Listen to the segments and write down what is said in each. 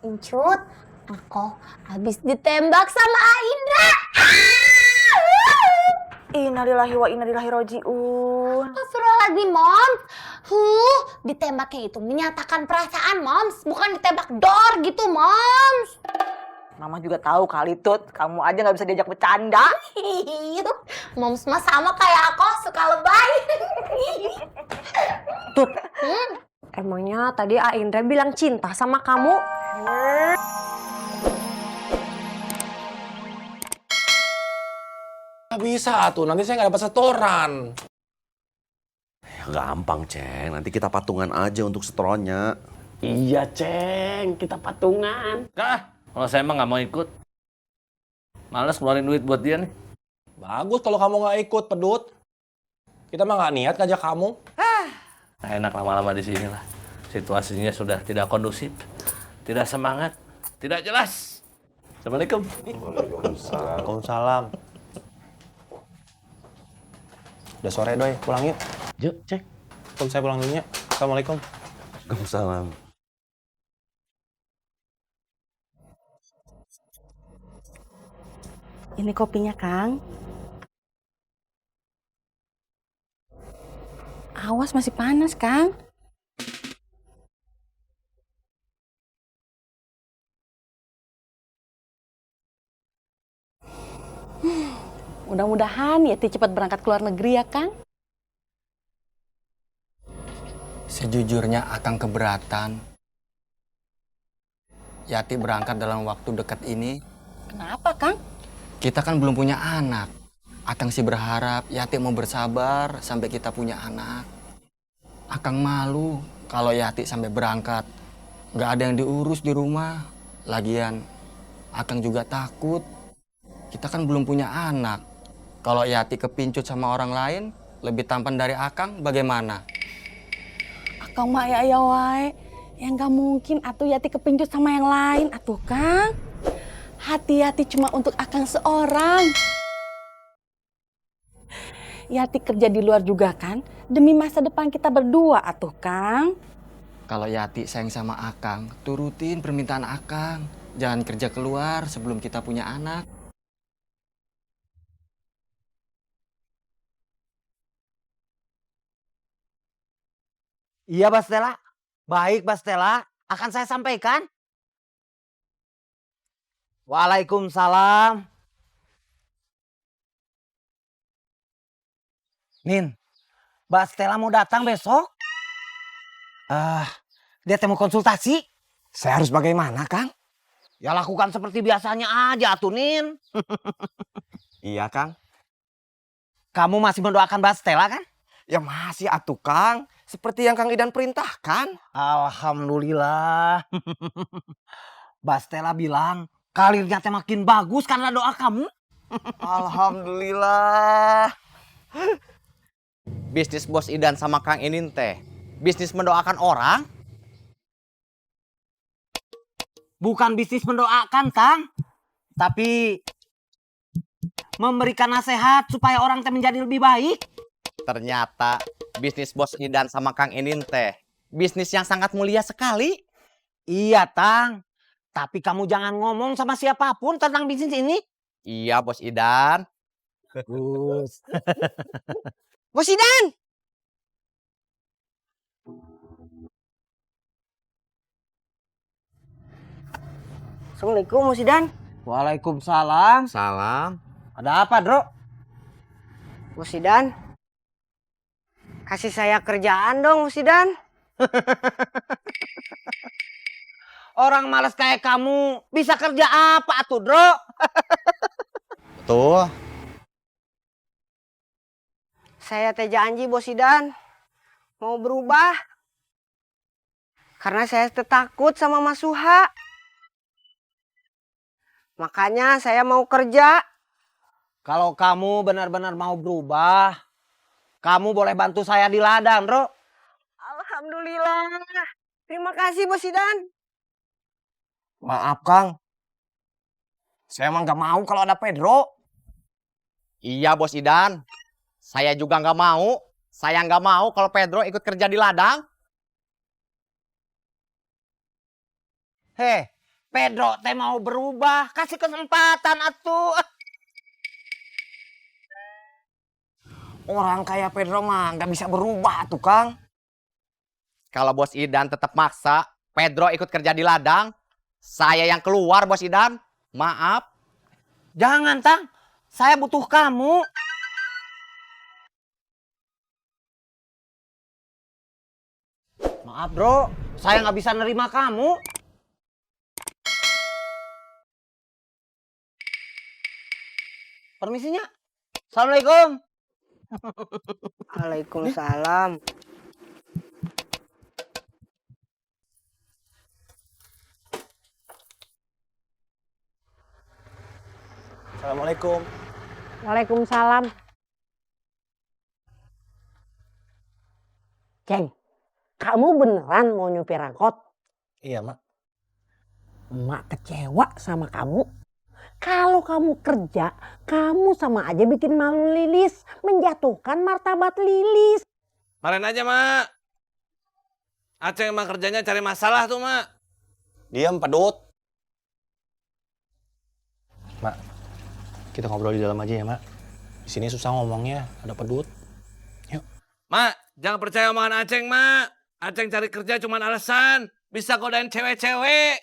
Encut, aku habis ditembak sama Indra. Innalillahi wa inna ilaihi raji'un. Astagfirullahaladzim, Moms. Ditembaknya itu menyatakan perasaan, Moms. Bukan ditembak dor gitu, Moms. Mama juga tahu kali, Tut. Kamu aja nggak bisa diajak bercanda. Moms mah sama kayak aku, suka lebay. Tut, emangnya tadi Indra bilang cinta sama kamu? Nggak bisa tuh, nanti saya nggak dapat setoran. Ya, gampang, Ceng. Nanti kita patungan aja untuk setorannya. Iya, Ceng. Kita patungan. Kah? Kalau saya emang nggak mau ikut. Males keluarin duit buat dia nih. Bagus kalau kamu nggak ikut, Pedut. Kita mah nggak niat ngajak kamu. Nah, enak lama-lama di sini lah. Situasinya sudah tidak kondusif, tidak semangat, tidak jelas. Assalamualaikum. Waalaikumsalam. Udah sore, Doi. Pulang yuk. Yuk, Ceng. Saya pulang dulunya. Assalamualaikum. Waalaikumsalam. Ini kopinya, Kang. Awas masih panas, Kang. Mudah-mudahan Yati cepat berangkat ke luar negeri ya, Kang. Sejujurnya Akang keberatan. Yati berangkat dalam waktu dekat ini. Kenapa, Kang? Kita kan belum punya anak. Akang sih berharap Yati mau bersabar sampai kita punya anak. Akang malu kalau Yati sampai berangkat. Gak ada yang diurus di rumah. Lagian Akang juga takut. Kita kan belum punya anak. Kalau Yati kepincut sama orang lain, lebih tampan dari Akang, bagaimana? Akang mah ya wae. Ya nggak mungkin atuh Yati kepincut sama yang lain atuh, Kang. Hati-hati cuma untuk Akang seorang. Yati kerja di luar juga kan, demi masa depan kita berdua atuh, Kang. Kalau Yati sayang sama Akang, turutin permintaan Akang. Jangan kerja keluar sebelum kita punya anak. Iya, Bastela. Baik, Bastela. Akan saya sampaikan. Waalaikumsalam. Nin, Bastela mau datang besok? Dia mau konsultasi. Saya harus bagaimana, Kang? Ya lakukan seperti biasanya aja, atuh, Nin. Iya, Kang. Kamu masih mendoakan Bastela, kan? Ya masih atuh, Kang. Seperti yang Kang Idan perintahkan. Alhamdulillah. Bastela bilang karirnya teh makin bagus karena doa kamu. Alhamdulillah. Bisnis Bos Idan sama Kang Inin teh. Bisnis mendoakan orang. Bukan bisnis mendoakan, Kang. Tapi memberikan nasihat supaya orang teh menjadi lebih baik. Ternyata bisnis Bos Idan sama Kang Inin teh bisnis yang sangat mulia sekali. Iya, Tang. Tapi kamu jangan ngomong sama siapapun tentang bisnis ini. Iya, Bos Idan. Bagus. Bos Idan! Assalamualaikum, Musidan. Waalaikumsalam. Salam. Ada apa, Bro? Musidan, kasih saya kerjaan dong, Musidan. Orang malas kayak kamu bisa kerja apa tuh, Bro? Tuh. Saya teh janji, Bos Idan, mau berubah. Karena saya takut sama Mas Suha. Makanya saya mau kerja. Kalau kamu benar-benar mau berubah, kamu boleh bantu saya di ladang, Bro. Alhamdulillah. Terima kasih, Bos Idan. Maaf, Kang. Saya emang gak mau kalau ada Pedro. Iya, Bos Idan. Saya juga nggak mau. Saya nggak mau kalau Pedro ikut kerja di ladang. Heh, Pedro teh mau berubah, kasih kesempatan atuh. Orang kayak Pedro mah nggak bisa berubah tuh Kang. Kalau Bos Idan tetap maksa, Pedro ikut kerja di ladang, saya yang keluar Bos Idan. Maaf. Jangan Tang, saya butuh kamu. Maaf bro, saya nggak bisa nerima kamu. Permisinya. Assalamualaikum. Waalaikumsalam. Assalamualaikum. Waalaikumsalam. Ceng, kamu beneran mau nyupir angkot? Iya, Mak. Emak kecewa sama kamu. Kalau kamu kerja, kamu sama aja bikin malu Lilis, menjatuhkan martabat Lilis. Marahin aja, Mak. Aceh emang kerjanya cari masalah tuh, Mak. Diam, pedut. Mak, kita ngobrol di dalam aja ya, Mak. Di sini susah ngomongnya, ada pedut. Yuk. Mak, jangan percaya omongan Aceh, Mak. Aceh cari kerja cuma alasan. Bisa godain cewek-cewek.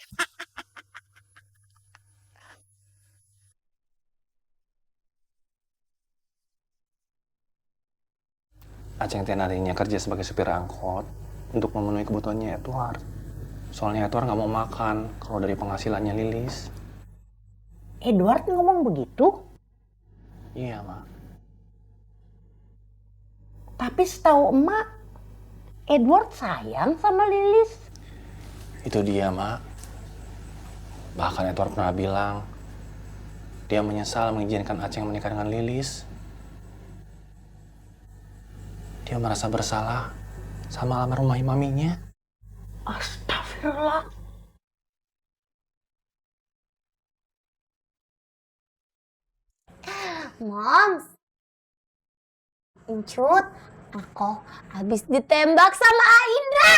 Aceh tiap harinya kerja sebagai supir angkot untuk memenuhi kebutuhannya Edward. Soalnya Edward nggak mau makan kalau dari penghasilannya Lilis. Edward ngomong begitu? Iya, Mak. Tapi setahu emak, Edward sayang sama Lilis. Itu dia, Mak. Bahkan Edward pernah bilang, dia menyesal mengizinkan Aceh menikah dengan Lilis. Dia merasa bersalah sama almarhumah maminya. Astagfirullah. Moms, Encut, aku habis ditembak sama Aindra.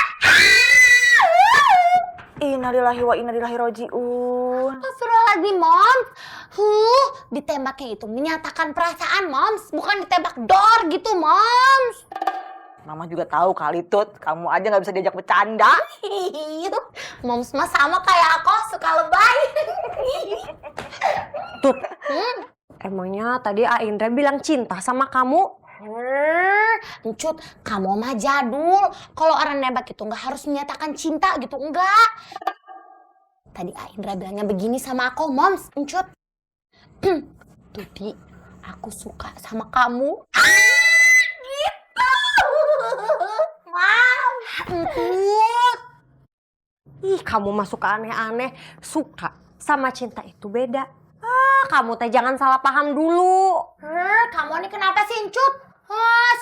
Innalillahi wa inna ilaihi raji'un. Astagfirullahaladzim, Moms. Ditembaknya itu menyatakan perasaan, Moms. Bukan ditembak dor gitu, Moms. Mama juga tahu kali Tut, kamu aja nggak bisa diajak bercanda. Moms mah sama kayak aku, suka lebay. Tut, emangnya tadi Aindra bilang cinta sama kamu? Encut, kamu mah jadul. Kalau orang nembak itu nggak harus menyatakan cinta gitu, enggak. Tadi Aindra bilangnya begini sama aku, Moms, Encut. Tuti, aku suka sama kamu. Gitu. Mam, Encut. Ih, kamu mah suka aneh-aneh. Suka sama cinta itu beda. Kamu teh jangan salah paham dulu. Kamu nih kenapa sih, Encut?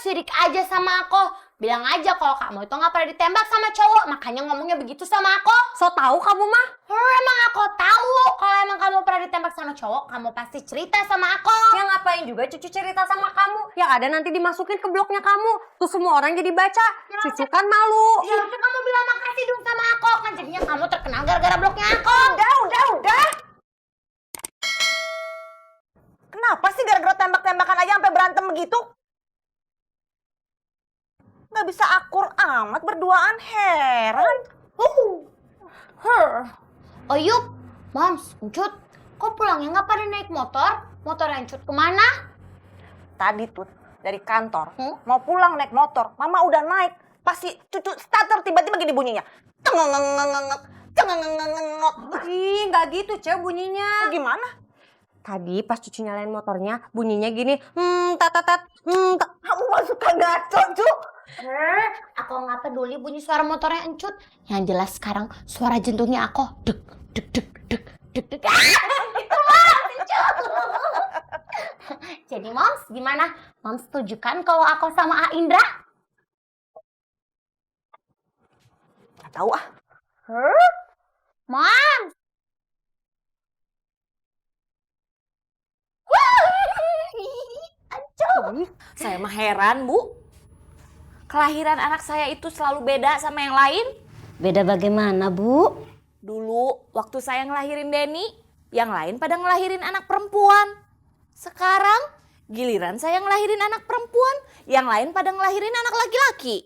Sirik aja sama aku. Bilang aja kalau kamu itu nggak pernah ditembak sama cowok, makanya ngomongnya begitu sama aku. So tahu kamu mah? Emang aku tahu kalau emang kamu pernah ditembak sama cowok, kamu pasti cerita sama aku. Ya ngapain juga cucu cerita sama kamu? Yang ada nanti dimasukin ke blognya kamu. Tuh semua orang jadi baca. Cucu kan malu. Ya harusnya kamu bilang makasih dong sama aku, kan jadinya kamu terkenal gara-gara blognya aku. Udah. Kenapa sih gara-gara tembak-tembakan aja sampai berantem begitu? Nggak bisa akur amat berduaan, heran. Oh yuk, Moms, Encut, kok pulangnya nggak pada naik motor? Motor Encut kemana? Tadi tuh dari kantor mau pulang naik motor, mama udah naik. Pasti cucu starter tiba-tiba gini bunyinya. Cengengengengengeng, cengengengengengeng. Ih, nggak gitu cewek bunyinya. Gimana? Tadi pas cucu nyalain motornya, bunyinya gini, tat. Kamu mah suka ngaco, Cu. Aku nggak peduli bunyi suara motornya Encut. Yang jelas sekarang suara jantungnya aku deg deg deg deg deg deg. Itu Moms, Encut. Jadi Moms, gimana? Moms setuju kan kalau aku sama Aindra? Gak tahu ah. Moms. Saya mah heran, Bu. Kelahiran anak saya itu selalu beda sama yang lain. Beda bagaimana, Bu? Dulu waktu saya ngelahirin Denny, yang lain pada ngelahirin anak perempuan. Sekarang giliran saya ngelahirin anak perempuan, yang lain pada ngelahirin anak laki-laki.